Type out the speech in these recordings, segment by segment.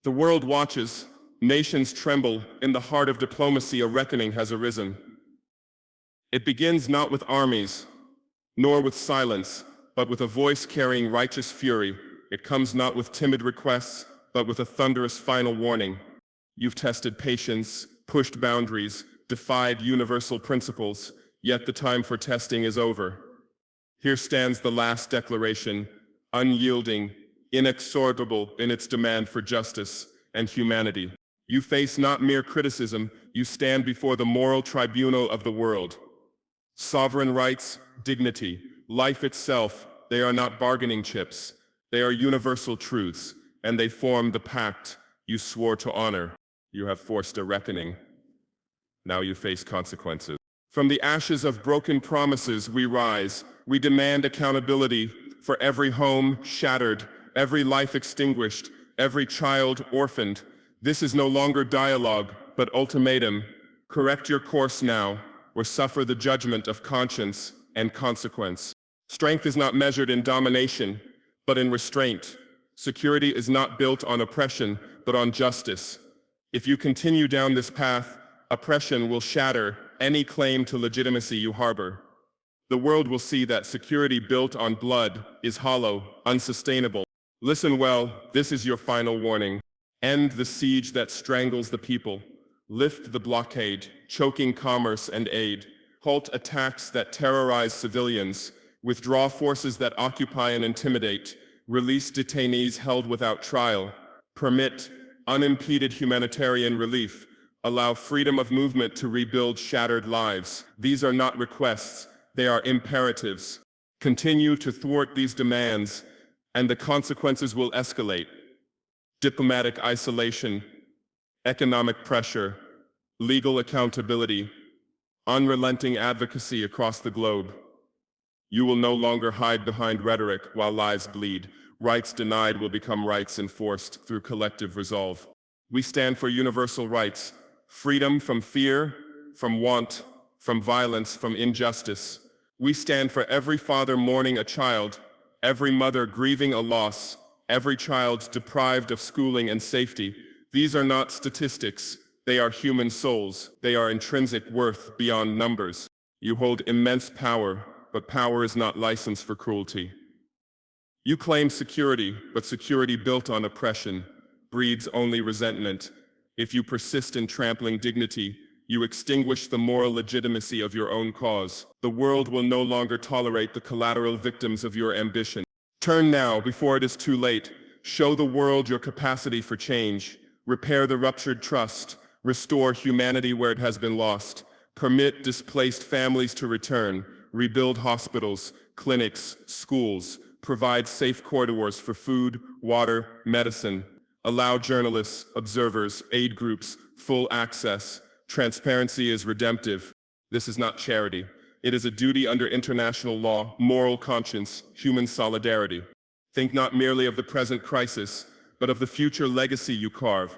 The world watches, nations tremble, in the heart of diplomacy a reckoning has arisen. It begins not with armies, nor with silence, but with a voice carrying righteous fury. It comes not with timid requests, but with a thunderous final warning. You've tested patience, pushed boundaries, defied universal principles, yet the time for testing is over. Here stands the last declaration, unyielding, inexorable in its demand for justice and humanity. You face not mere criticism, you stand before the moral tribunal of the world. Sovereign rights, dignity, life itself, they are not bargaining chips. They are universal truths, and they form the pact you swore to honor. You have forced a reckoning. Now you face consequences. From the ashes of broken promises we rise. We demand accountability for every home shattered, every life extinguished, every child orphaned. This is no longer dialogue, but ultimatum. Correct your course now, or suffer the judgment of conscience and consequence. Strength is not measured in domination, but in restraint. Security is not built on oppression, but on justice. If you continue down this path, oppression will shatter any claim to legitimacy you harbor. The world will see that security built on blood is hollow, unsustainable. Listen well, this is your final warning. End the siege that strangles the people. Lift the blockade, choking commerce and aid. Halt attacks that terrorize civilians. Withdraw forces that occupy and intimidate. Release detainees held without trial. Permit unimpeded humanitarian relief. Allow freedom of movement to rebuild shattered lives. These are not requests, they are imperatives. Continue to thwart these demands, and the consequences will escalate. Diplomatic isolation, economic pressure, legal accountability, unrelenting advocacy across the globe. You will no longer hide behind rhetoric while lives bleed. Rights denied will become rights enforced through collective resolve. We stand for universal rights, freedom from fear, from want, from violence, from injustice. We stand for every father mourning a child, every mother grieving a loss, every child deprived of schooling and safety. These are not statistics, they are human souls. They are intrinsic worth beyond numbers. You hold immense power, but power is not license for cruelty. You claim security, but security built on oppression breeds only resentment. If you persist in trampling dignity, you extinguish the moral legitimacy of your own cause. The world will no longer tolerate the collateral victims of your ambition. Turn now, before it is too late. Show the world your capacity for change. Repair the ruptured trust. Restore humanity where it has been lost. Permit displaced families to return. Rebuild hospitals, clinics, schools. Provide safe corridors for food, water, medicine. Allow journalists, observers, aid groups full access. Transparency is redemptive. This is not charity. It is a duty under international law, moral conscience, human solidarity. Think not merely of the present crisis, but of the future legacy you carve.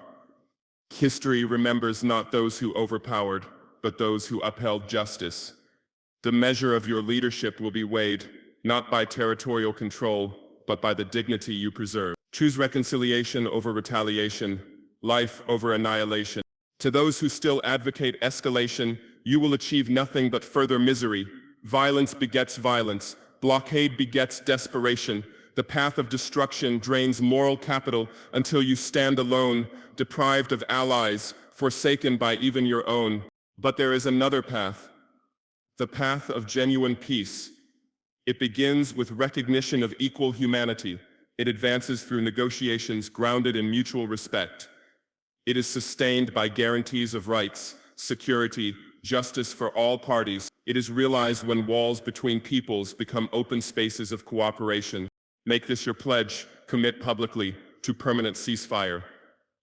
History remembers not those who overpowered, but those who upheld justice. The measure of your leadership will be weighed, not by territorial control, but by the dignity you preserve. Choose reconciliation over retaliation, life over annihilation. To those who still advocate escalation, you will achieve nothing but further misery. Violence begets violence. Blockade begets desperation. The path of destruction drains moral capital until you stand alone, deprived of allies, forsaken by even your own. But there is another path, the path of genuine peace. It begins with recognition of equal humanity. It advances through negotiations grounded in mutual respect. It is sustained by guarantees of rights, security, justice for all parties. It is realized when walls between peoples become open spaces of cooperation. Make this your pledge. Commit publicly to permanent ceasefire.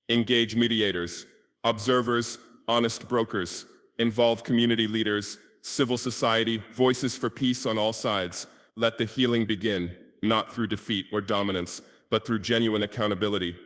Engage mediators, observers, honest brokers. Involve community leaders, civil society, voices for peace on all sides. Let the healing begin, not through defeat or dominance, but through genuine accountability.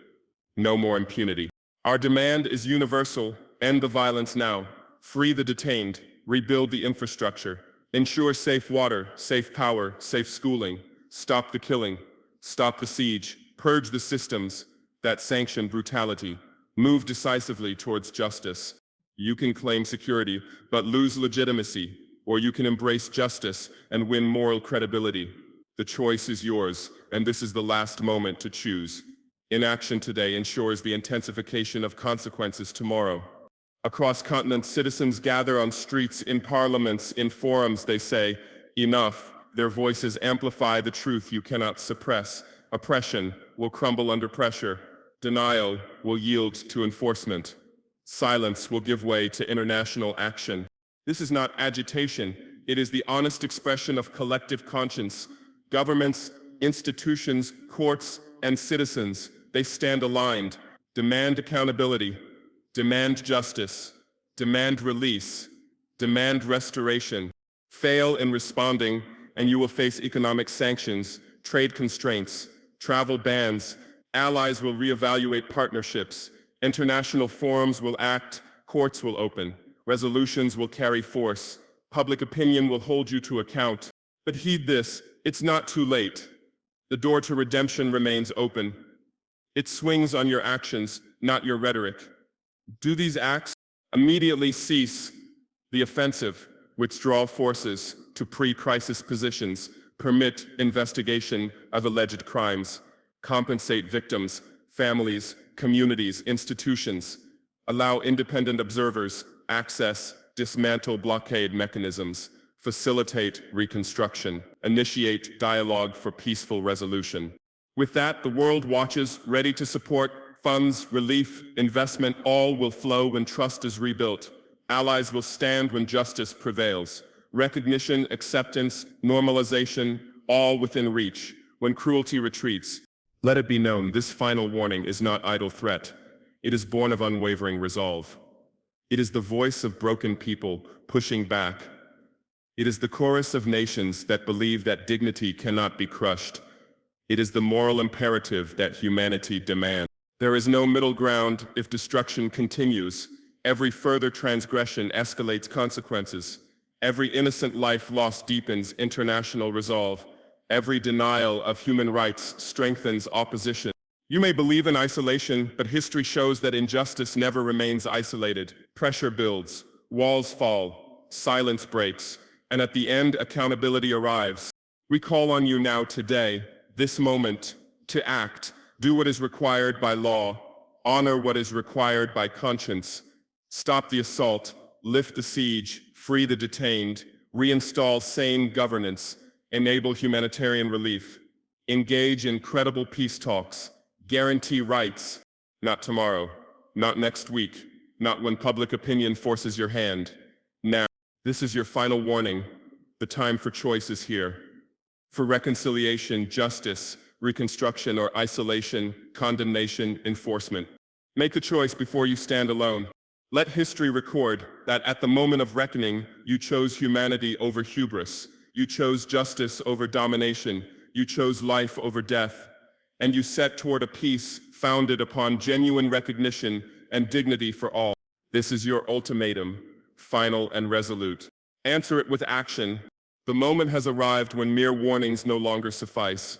No more impunity. Our demand is universal. End the violence now. Free the detained. Rebuild the infrastructure. Ensure safe water, safe power, safe schooling. Stop the killing. Stop the siege. Purge the systems that sanction brutality. Move decisively towards justice. You can claim security, but lose legitimacy, or you can embrace justice and win moral credibility. The choice is yours, and this is the last moment to choose. Inaction today ensures the intensification of consequences tomorrow. Across continents, citizens gather on streets, in parliaments, in forums. They say, enough. Their voices amplify the truth you cannot suppress. Oppression will crumble under pressure. Denial will yield to enforcement. Silence will give way to international action. This is not agitation. It is the honest expression of collective conscience. Governments, institutions, courts, and citizens, they stand aligned. Demand accountability. Demand justice. Demand release. Demand restoration. Fail in responding, and you will face economic sanctions, trade constraints, travel bans. Allies will reevaluate partnerships. International forums will act. Courts will open. Resolutions will carry force. Public opinion will hold you to account. But heed this, it's not too late. The door to redemption remains open. It swings on your actions, not your rhetoric. Do these acts immediately cease the offensive, withdraw forces to pre-crisis positions, permit investigation of alleged crimes, compensate victims, families, communities, institutions, allow independent observers access, dismantle blockade mechanisms, facilitate reconstruction, initiate dialogue for peaceful resolution. With that, the world watches, ready to support. Funds, relief, investment, all will flow when trust is rebuilt. Allies will stand when justice prevails. Recognition, acceptance, normalization, all within reach. When cruelty retreats, let it be known this final warning is not idle threat. It is born of unwavering resolve. It is the voice of broken people pushing back. It is the chorus of nations that believe that dignity cannot be crushed. It is the moral imperative that humanity demands. There is no middle ground if destruction continues. Every further transgression escalates consequences. Every innocent life lost deepens international resolve. Every denial of human rights strengthens opposition. You may believe in isolation, but history shows that injustice never remains isolated. Pressure builds, walls fall, silence breaks, and at the end, accountability arrives. We call on you now today, this moment, to act. Do what is required by law. Honor what is required by conscience. Stop the assault. Lift the siege. Free the detained. Reinstall sane governance. Enable humanitarian relief. Engage in credible peace talks. Guarantee rights. Not tomorrow. Not next week. Not when public opinion forces your hand. Now. This is your final warning. The time for choice is here. For reconciliation, justice, reconstruction, or isolation, condemnation, enforcement. Make a choice before you stand alone. Let history record that at the moment of reckoning, you chose humanity over hubris. You chose justice over domination. You chose life over death. And you set toward a peace founded upon genuine recognition and dignity for all. This is your ultimatum, final and resolute. Answer it with action. The moment has arrived when mere warnings no longer suffice.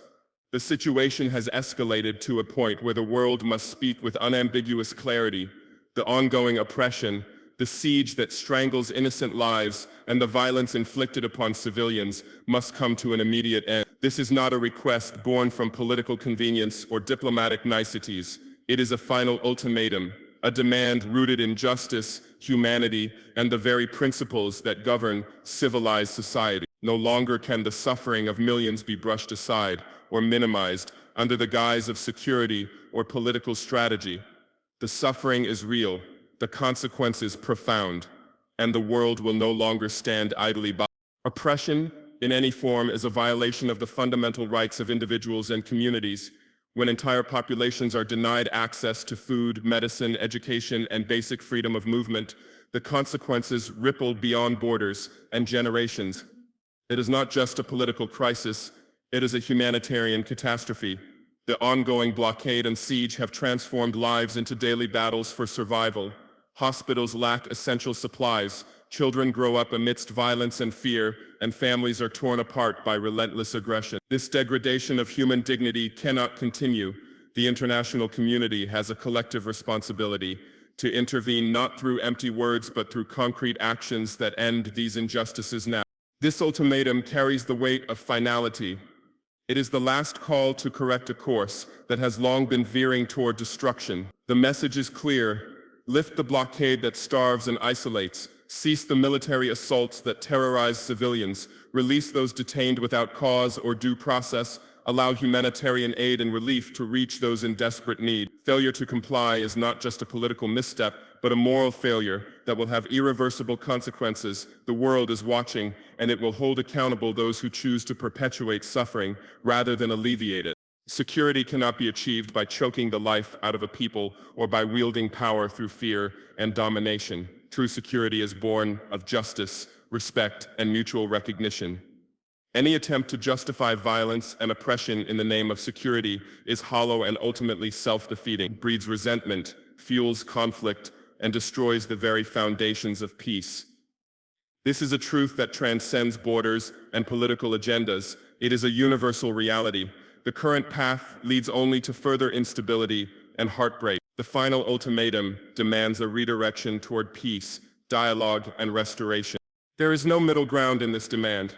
The situation has escalated to a point where the world must speak with unambiguous clarity. The ongoing oppression, the siege that strangles innocent lives, and the violence inflicted upon civilians must come to an immediate end. This is not a request born from political convenience or diplomatic niceties. It is a final ultimatum, a demand rooted in justice, humanity, and the very principles that govern civilized society. No longer can the suffering of millions be brushed aside or minimized under the guise of security or political strategy. The suffering is real, the consequences profound, and the world will no longer stand idly by. Oppression, in any form, is a violation of the fundamental rights of individuals and communities. When entire populations are denied access to food, medicine, education, and basic freedom of movement, the consequences ripple beyond borders and generations. It is not just a political crisis, it is a humanitarian catastrophe. The ongoing blockade and siege have transformed lives into daily battles for survival. Hospitals lack essential supplies, children grow up amidst violence and fear, and families are torn apart by relentless aggression. This degradation of human dignity cannot continue. The international community has a collective responsibility to intervene not through empty words but through concrete actions that end these injustices now. This ultimatum carries the weight of finality. It is the last call to correct a course that has long been veering toward destruction. The message is clear. Lift the blockade that starves and isolates. Cease the military assaults that terrorize civilians. Release those detained without cause or due process. Allow humanitarian aid and relief to reach those in desperate need. Failure to comply is not just a political misstep, but a moral failure that will have irreversible consequences. The world is watching, and it will hold accountable those who choose to perpetuate suffering rather than alleviate it. Security cannot be achieved by choking the life out of a people or by wielding power through fear and domination. True security is born of justice, respect, and mutual recognition. Any attempt to justify violence and oppression in the name of security is hollow and ultimately self-defeating, breeds resentment, fuels conflict, and destroys the very foundations of peace. This is a truth that transcends borders and political agendas. It is a universal reality. The current path leads only to further instability and heartbreak. The final ultimatum demands a redirection toward peace, dialogue, and restoration. There is no middle ground in this demand.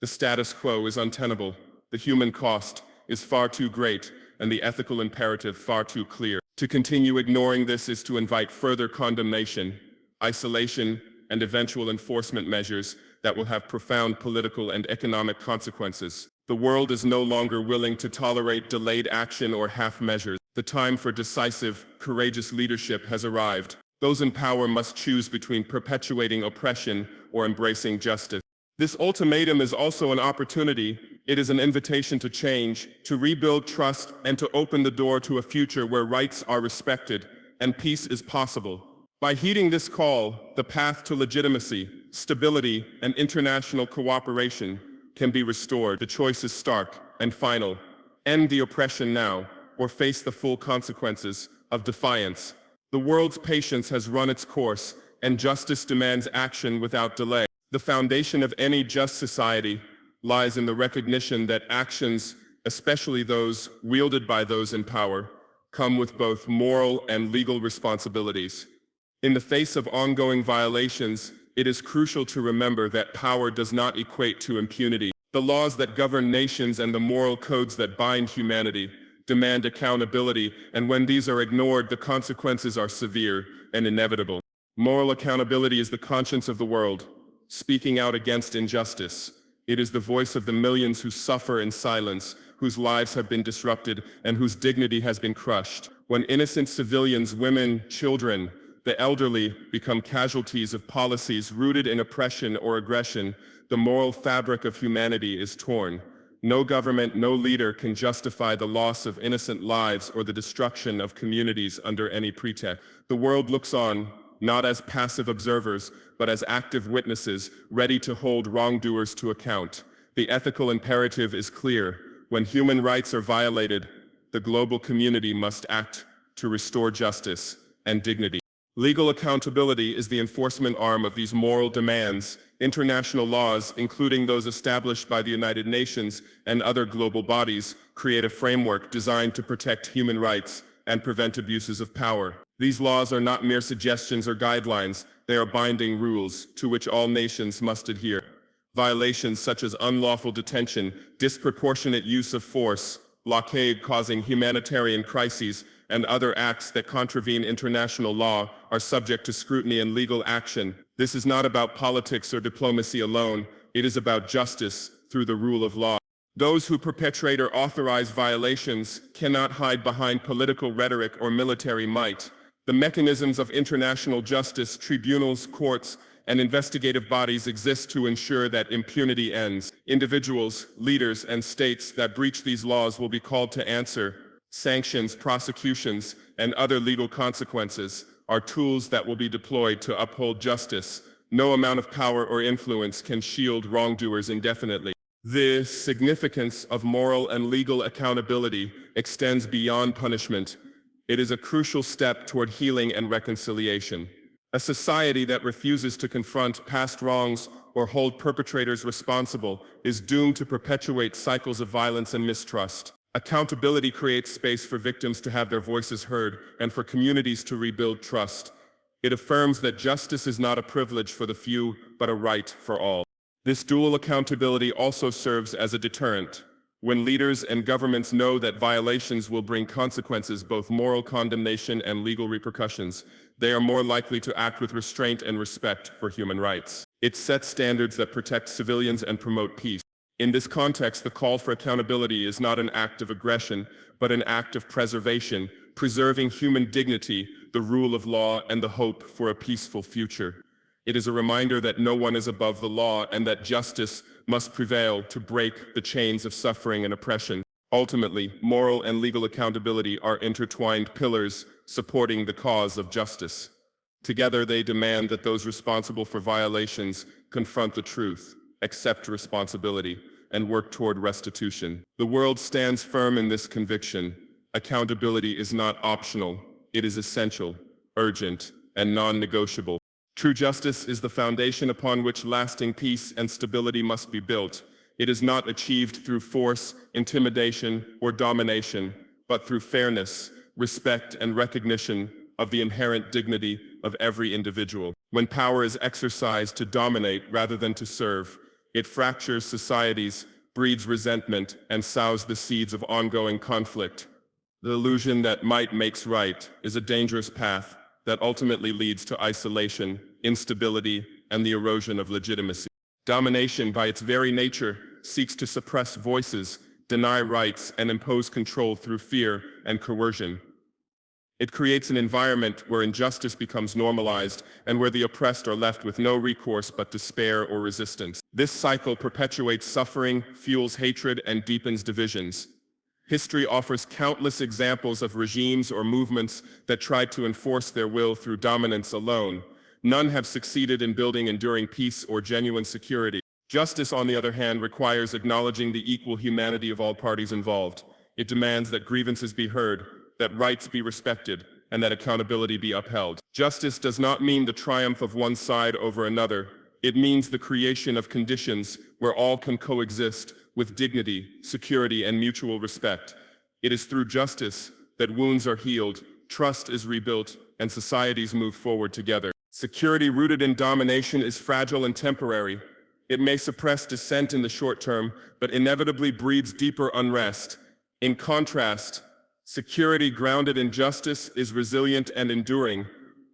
The status quo is untenable. The human cost is far too great, and the ethical imperative far too clear. To continue ignoring this is to invite further condemnation, isolation, and eventual enforcement measures that will have profound political and economic consequences. The world is no longer willing to tolerate delayed action or half measures. The time for decisive, courageous leadership has arrived. Those in power must choose between perpetuating oppression or embracing justice. This ultimatum is also an opportunity. It is an invitation to change, to rebuild trust, and to open the door to a future where rights are respected and peace is possible. By heeding this call, the path to legitimacy, stability, and international cooperation can be restored. The choice is stark and final. End the oppression now, or face the full consequences of defiance. The world's patience has run its course, and justice demands action without delay. The foundation of any just society lies in the recognition that actions, especially those wielded by those in power, come with both moral and legal responsibilities. In the face of ongoing violations, it is crucial to remember that power does not equate to impunity. The laws that govern nations and the moral codes that bind humanity demand accountability, and when these are ignored, the consequences are severe and inevitable. Moral accountability is the conscience of the world, speaking out against injustice. It is the voice of the millions who suffer in silence, whose lives have been disrupted, and whose dignity has been crushed. When innocent civilians, women, children, the elderly become casualties of policies rooted in oppression or aggression, the moral fabric of humanity is torn. No government, no leader can justify the loss of innocent lives or the destruction of communities under any pretext. The world looks on, not as passive observers, but as active witnesses, ready to hold wrongdoers to account. The ethical imperative is clear. When human rights are violated, the global community must act to restore justice and dignity. Legal accountability is the enforcement arm of these moral demands. International laws, including those established by the United Nations and other global bodies, create a framework designed to protect human rights and prevent abuses of power. These laws are not mere suggestions or guidelines, they are binding rules to which all nations must adhere. Violations such as unlawful detention, disproportionate use of force, blockade causing humanitarian crises, and other acts that contravene international law are subject to scrutiny and legal action. This is not about politics or diplomacy alone, it is about justice through the rule of law. Those who perpetrate or authorize violations cannot hide behind political rhetoric or military might. The mechanisms of international justice, tribunals, courts, and investigative bodies exist to ensure that impunity ends. Individuals, leaders, and states that breach these laws will be called to answer. Sanctions, prosecutions, and other legal consequences are tools that will be deployed to uphold justice. No amount of power or influence can shield wrongdoers indefinitely. The significance of moral and legal accountability extends beyond punishment. It is a crucial step toward healing and reconciliation. A society that refuses to confront past wrongs or hold perpetrators responsible is doomed to perpetuate cycles of violence and mistrust. Accountability creates space for victims to have their voices heard and for communities to rebuild trust. It affirms that justice is not a privilege for the few, but a right for all. This dual accountability also serves as a deterrent. When leaders and governments know that violations will bring consequences, both moral condemnation and legal repercussions, they are more likely to act with restraint and respect for human rights. It sets standards that protect civilians and promote peace. In this context, the call for accountability is not an act of aggression, but an act of preservation, preserving human dignity, the rule of law, and the hope for a peaceful future. It is a reminder that no one is above the law and that justice must prevail to break the chains of suffering and oppression. Ultimately, moral and legal accountability are intertwined pillars supporting the cause of justice. Together, they demand that those responsible for violations confront the truth, accept responsibility, and work toward restitution. The world stands firm in this conviction. Accountability is not optional, it is essential, urgent, and non-negotiable. True justice is the foundation upon which lasting peace and stability must be built. It is not achieved through force, intimidation, or domination, but through fairness, respect, and recognition of the inherent dignity of every individual. When power is exercised to dominate rather than to serve, it fractures societies, breeds resentment, and sows the seeds of ongoing conflict. The illusion that might makes right is a dangerous path that ultimately leads to isolation, instability, and the erosion of legitimacy. Domination, by its very nature, seeks to suppress voices, deny rights, and impose control through fear and coercion. It creates an environment where injustice becomes normalized and where the oppressed are left with no recourse but despair or resistance. This cycle perpetuates suffering, fuels hatred, and deepens divisions. History offers countless examples of regimes or movements that tried to enforce their will through dominance alone. None have succeeded in building enduring peace or genuine security. Justice, on the other hand, requires acknowledging the equal humanity of all parties involved. It demands that grievances be heard, that rights be respected, and that accountability be upheld. Justice does not mean the triumph of one side over another. It means the creation of conditions where all can coexist with dignity, security, and mutual respect. It is through justice that wounds are healed, trust is rebuilt, and societies move forward together. Security rooted in domination is fragile and temporary. It may suppress dissent in the short term, but inevitably breeds deeper unrest. In contrast, security grounded in justice is resilient and enduring.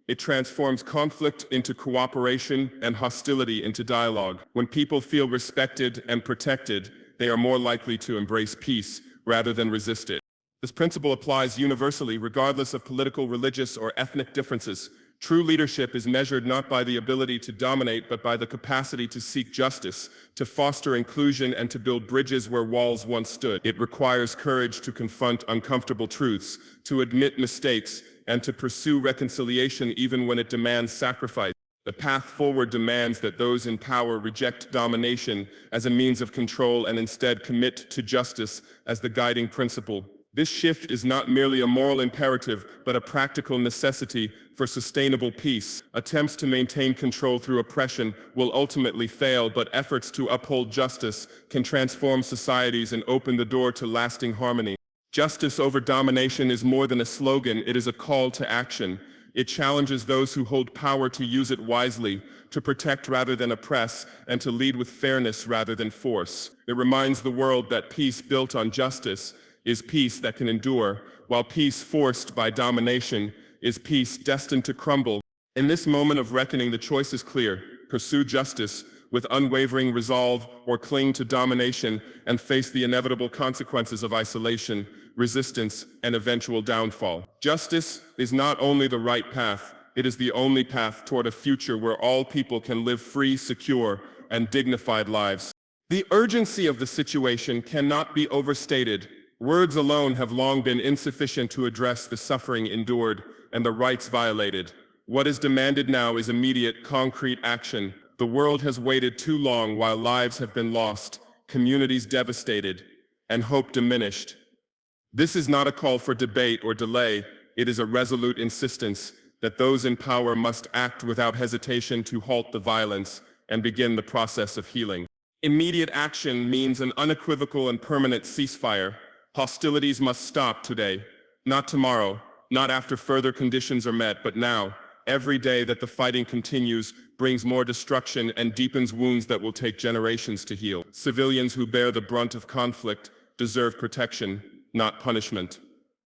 It transforms conflict into cooperation and hostility into dialogue. When people feel respected and protected, they are more likely to embrace peace rather than resist it. This principle applies universally, regardless of political, religious, or ethnic differences. True leadership is measured not by the ability to dominate, but by the capacity to seek justice, to foster inclusion, and to build bridges where walls once stood. It requires courage to confront uncomfortable truths, to admit mistakes, and to pursue reconciliation even when it demands sacrifice. The path forward demands that those in power reject domination as a means of control and instead commit to justice as the guiding principle. This shift is not merely a moral imperative, but a practical necessity for sustainable peace. Attempts to maintain control through oppression will ultimately fail, but efforts to uphold justice can transform societies and open the door to lasting harmony. Justice over domination is more than a slogan, it is a call to action. It challenges those who hold power to use it wisely, to protect rather than oppress, and to lead with fairness rather than force. It reminds the world that peace built on justice is peace that can endure, while peace forced by domination is peace destined to crumble. In this moment of reckoning, the choice is clear: pursue justice with unwavering resolve, or cling to domination and face the inevitable consequences of isolation, resistance, and eventual downfall. Justice is not only the right path, it is the only path toward a future where all people can live free, secure, and dignified lives. The urgency of the situation cannot be overstated. Words alone have long been insufficient to address the suffering endured and the rights violated. What is demanded now is immediate, concrete action. The world has waited too long while lives have been lost, communities devastated, and hope diminished. This is not a call for debate or delay. It is a resolute insistence that those in power must act without hesitation to halt the violence and begin the process of healing. Immediate action means an unequivocal and permanent ceasefire, Hostilities must stop today, not tomorrow, not after further conditions are met, but now. Every day that the fighting continues brings more destruction and deepens wounds that will take generations to heal. Civilians who bear the brunt of conflict deserve protection, not punishment.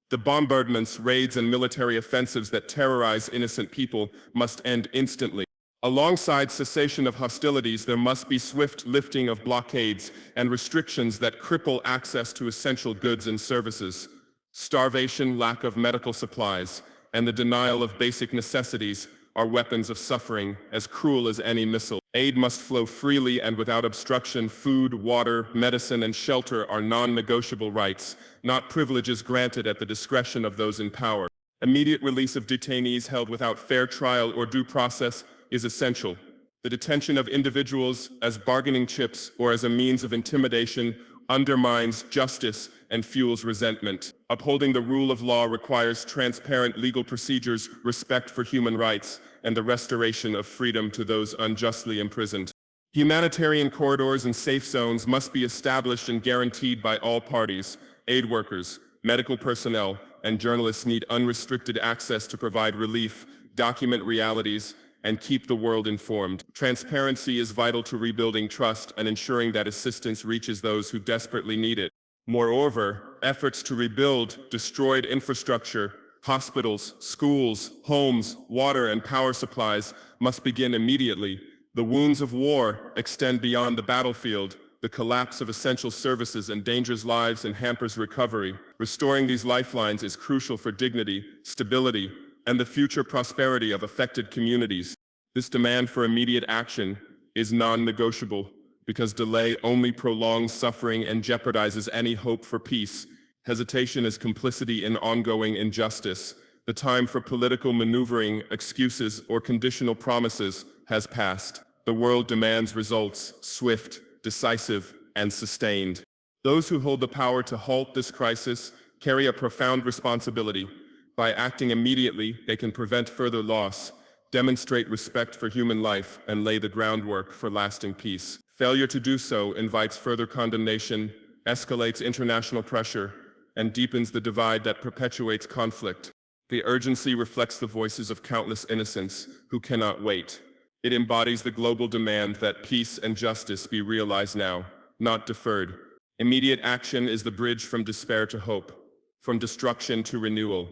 The bombardments, raids, and military offensives that terrorize innocent people must end instantly. Alongside cessation of hostilities, there must be swift lifting of blockades and restrictions that cripple access to essential goods and services. Starvation, lack of medical supplies, and the denial of basic necessities are weapons of suffering as cruel as any missile. Aid must flow freely and without obstruction. Food, water, medicine, and shelter are non-negotiable rights, not privileges granted at the discretion of those in power. Immediate release of detainees held without fair trial or due process is essential. The detention of individuals as bargaining chips or as a means of intimidation undermines justice and fuels resentment. Upholding the rule of law requires transparent legal procedures, respect for human rights, and the restoration of freedom to those unjustly imprisoned. Humanitarian corridors and safe zones must be established and guaranteed by all parties. Aid workers, medical personnel, and journalists need unrestricted access to provide relief, document realities, and keep the world informed. Transparency is vital to rebuilding trust and ensuring that assistance reaches those who desperately need it. Moreover, efforts to rebuild destroyed infrastructure, hospitals, schools, homes, water, and power supplies must begin immediately. The wounds of war extend beyond the battlefield. The collapse of essential services endangers lives and hampers recovery. Restoring these lifelines is crucial for dignity, stability, and the future prosperity of affected communities. This demand for immediate action is non-negotiable because delay only prolongs suffering and jeopardizes any hope for peace. Hesitation is complicity in ongoing injustice. The time for political maneuvering, excuses, or conditional promises has passed. The world demands results, swift, decisive, and sustained. Those who hold the power to halt this crisis carry a profound responsibility. By acting immediately, they can prevent further loss, demonstrate respect for human life, and lay the groundwork for lasting peace. Failure to do so invites further condemnation, escalates international pressure, and deepens the divide that perpetuates conflict. The urgency reflects the voices of countless innocents who cannot wait. It embodies the global demand that peace and justice be realized now, not deferred. Immediate action is the bridge from despair to hope, from destruction to renewal,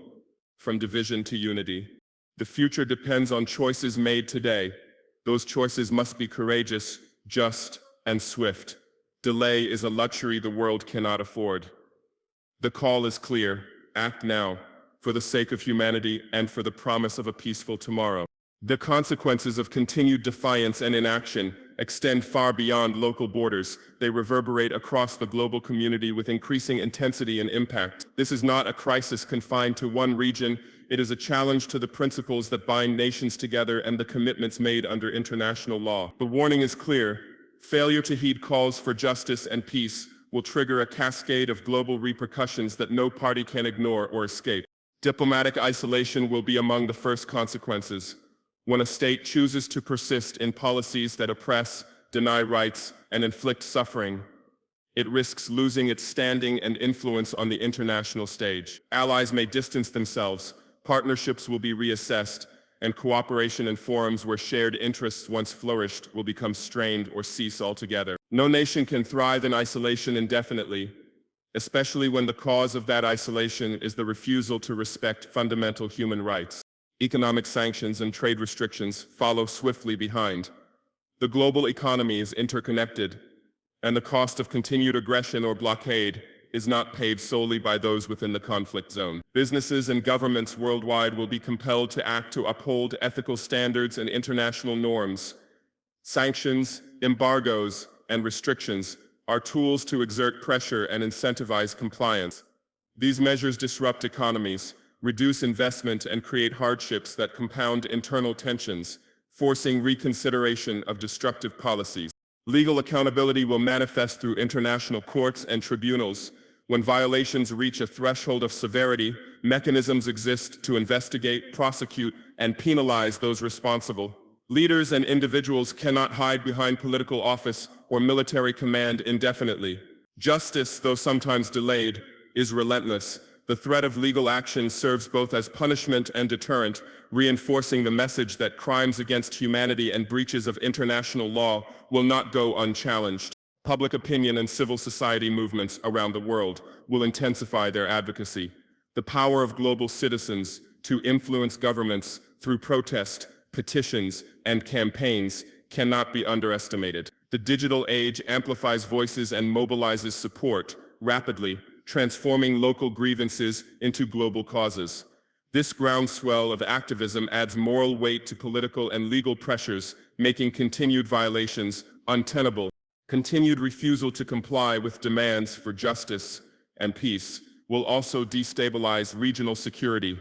from division to unity. The future depends on choices made today. Those choices must be courageous, just, and swift. Delay is a luxury the world cannot afford. The call is clear: act now, for the sake of humanity and for the promise of a peaceful tomorrow. The consequences of continued defiance and inaction extend far beyond local borders. They reverberate across the global community with increasing intensity and impact. This is not a crisis confined to one region. It is a challenge to the principles that bind nations together and the commitments made under international law. The warning is clear: failure to heed calls for justice and peace will trigger a cascade of global repercussions that no party can ignore or escape. Diplomatic isolation will be among the first consequences. When a state chooses to persist in policies that oppress, deny rights, and inflict suffering, it risks losing its standing and influence on the international stage. Allies may distance themselves, partnerships will be reassessed, and cooperation in forums where shared interests once flourished will become strained or cease altogether. No nation can thrive in isolation indefinitely, especially when the cause of that isolation is the refusal to respect fundamental human rights. Economic sanctions and trade restrictions follow swiftly behind. The global economy is interconnected, and the cost of continued aggression or blockade is not paid solely by those within the conflict zone. Businesses and governments worldwide will be compelled to act to uphold ethical standards and international norms. Sanctions, embargoes, and restrictions are tools to exert pressure and incentivize compliance. These measures disrupt economies, reduce investment, and create hardships that compound internal tensions, forcing reconsideration of destructive policies. Legal accountability will manifest through international courts and tribunals. When violations reach a threshold of severity, mechanisms exist to investigate, prosecute, and penalize those responsible. Leaders and individuals cannot hide behind political office or military command indefinitely. Justice, though sometimes delayed, is relentless. The threat of legal action serves both as punishment and deterrent, reinforcing the message that crimes against humanity and breaches of international law will not go unchallenged. Public opinion and civil society movements around the world will intensify their advocacy. The power of global citizens to influence governments through protest, petitions, and campaigns cannot be underestimated. The digital age amplifies voices and mobilizes support rapidly, transforming local grievances into global causes. This groundswell of activism adds moral weight to political and legal pressures, making continued violations untenable. Continued refusal to comply with demands for justice and peace will also destabilize regional security.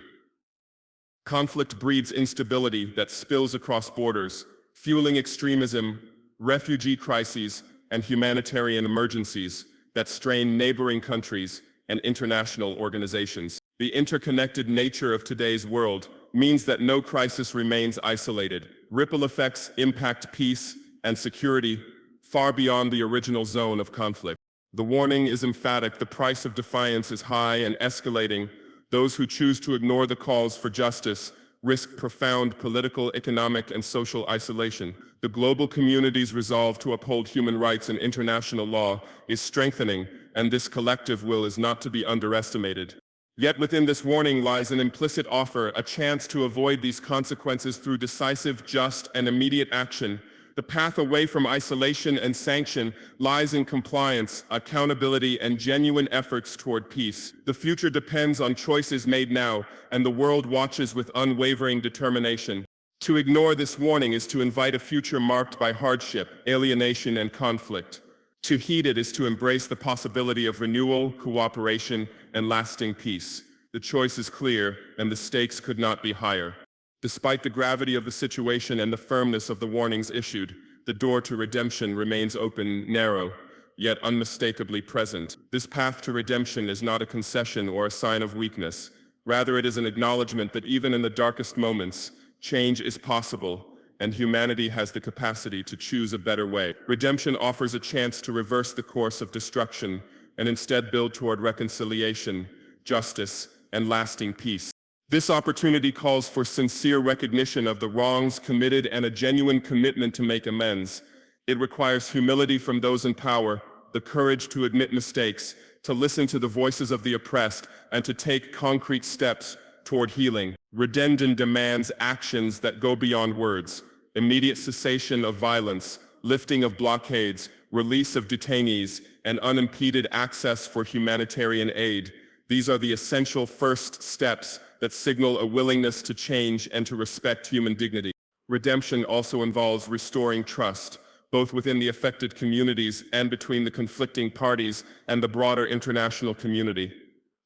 Conflict breeds instability that spills across borders, fueling extremism, refugee crises, and humanitarian emergencies that strain neighboring countries and international organizations. The interconnected nature of today's world means that no crisis remains isolated. Ripple effects impact peace and security far beyond the original zone of conflict. The warning is emphatic. The price of defiance is high and escalating. Those who choose to ignore the calls for justice risk profound political, economic, and social isolation. The global community's resolve to uphold human rights and international law is strengthening, and this collective will is not to be underestimated. Yet within this warning lies an implicit offer, a chance to avoid these consequences through decisive, just, and immediate action. The path away from isolation and sanction lies in compliance, accountability, and genuine efforts toward peace. The future depends on choices made now, and the world watches with unwavering determination. To ignore this warning is to invite a future marked by hardship, alienation, and conflict. To heed it is to embrace the possibility of renewal, cooperation, and lasting peace. The choice is clear, and the stakes could not be higher. Despite the gravity of the situation and the firmness of the warnings issued, the door to redemption remains open, narrow, yet unmistakably present. This path to redemption is not a concession or a sign of weakness. Rather, it is an acknowledgement that even in the darkest moments, change is possible, and humanity has the capacity to choose a better way. Redemption offers a chance to reverse the course of destruction and instead build toward reconciliation, justice, and lasting peace. This opportunity calls for sincere recognition of the wrongs committed and a genuine commitment to make amends. It requires humility from those in power, the courage to admit mistakes, to listen to the voices of the oppressed, and to take concrete steps toward healing. Redemption demands actions that go beyond words. Immediate cessation of violence, lifting of blockades, release of detainees, and unimpeded access for humanitarian aid. These are the essential first steps that signal a willingness to change and to respect human dignity. Redemption also involves restoring trust, both within the affected communities and between the conflicting parties and the broader international community.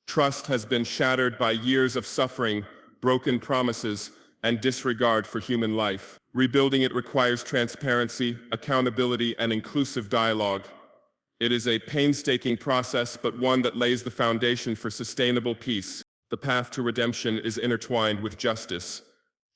Trust has been shattered by years of suffering, broken promises, and disregard for human life. Rebuilding it requires transparency, accountability, and inclusive dialogue. It is a painstaking process, but one that lays the foundation for sustainable peace. The path to redemption is intertwined with justice.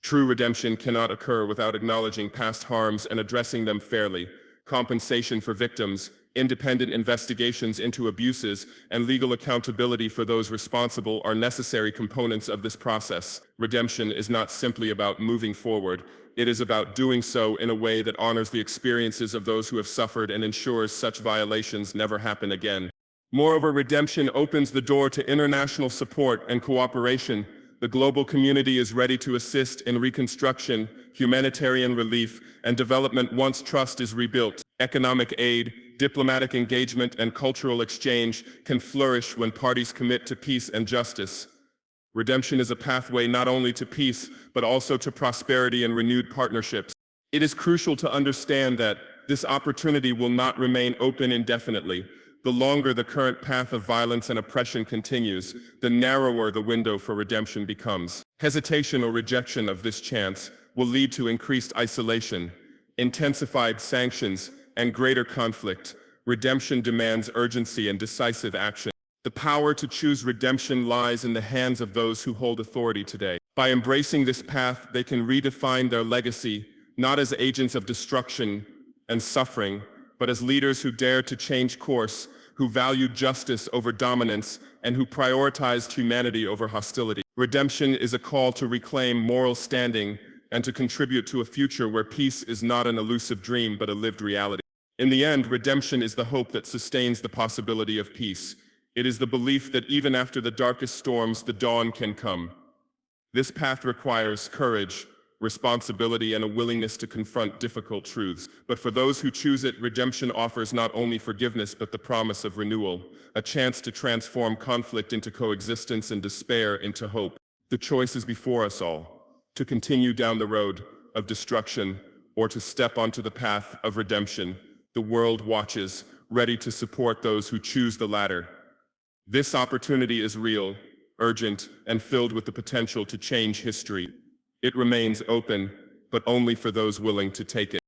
True redemption cannot occur without acknowledging past harms and addressing them fairly. Compensation for victims, independent investigations into abuses, and legal accountability for those responsible are necessary components of this process. Redemption is not simply about moving forward. It is about doing so in a way that honors the experiences of those who have suffered and ensures such violations never happen again. Moreover, redemption opens the door to international support and cooperation. The global community is ready to assist in reconstruction, humanitarian relief, and development once trust is rebuilt. Economic aid, diplomatic engagement, and cultural exchange can flourish when parties commit to peace and justice. Redemption is a pathway not only to peace, but also to prosperity and renewed partnerships. It is crucial to understand that this opportunity will not remain open indefinitely. The longer the current path of violence and oppression continues, the narrower the window for redemption becomes. Hesitation or rejection of this chance will lead to increased isolation, intensified sanctions, and greater conflict. Redemption demands urgency and decisive action. The power to choose redemption lies in the hands of those who hold authority today. By embracing this path, they can redefine their legacy, not as agents of destruction and suffering, but as leaders who dare to change course, who value justice over dominance, and who prioritized humanity over hostility. Redemption is a call to reclaim moral standing and to contribute to a future where peace is not an elusive dream but a lived reality. In the end, redemption is the hope that sustains the possibility of peace. It is the belief that even after the darkest storms, the dawn can come. This path requires courage, responsibility, and a willingness to confront difficult truths. But for those who choose it, redemption offers not only forgiveness but the promise of renewal, a chance to transform conflict into coexistence and despair into hope. The choice is before us all, to continue down the road of destruction or to step onto the path of redemption. The world watches, ready to support those who choose the latter. This opportunity is real, urgent, and filled with the potential to change history. It remains open, but only for those willing to take it.